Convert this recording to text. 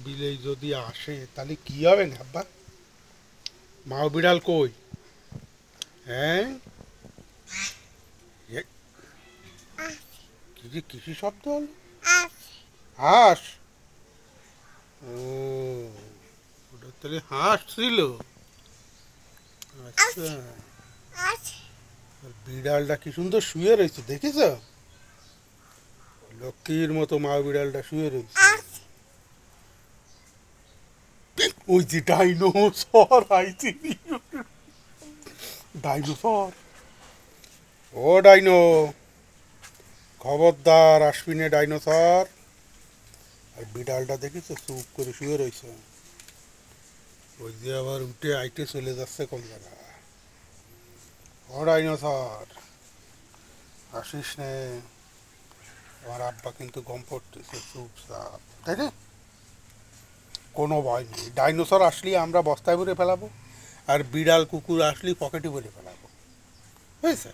বিলেই যদি আসে তাহলে কি হবে না আব্বা? মাও বিড়াল কই? হ্যাঁ, এ, কি যে কিসি শব্দ হলো? হাঁস? ও, ওটা তাহলে হাঁস ছিল। আচ্ছা, আর বিড়ালটা কি সুন্দর শুয়ে রয়েছে দেখেছ? লক্ষ্মীর মতো মা বিড়ালটা শুয়ে রয়েছে। ওই যে ডাইনোসর আইছি। ডাইনোসর, ও ডাইনো, খবরদার আসবি না ডাইনোসর। আর বিড়ালটা দেখেছো চুপ করে শুয়ে রয়েছে। ওই যে আবার উঠে আইটে চলে যাচ্ছে কোন জায়গায়। ও ডাইনোসর, আসিস নে। আমার আব্বা কিন্তু গম পড়তেছে চুপচাপ, তাই না? কোনো ভয় নেই, ডাইনোসর আসলে আমরা বস্তায় ভরে ফেলাবো, আর বিড়াল কুকুর আসলে পকেটে ভরে ফেলাবো, হয়েছে?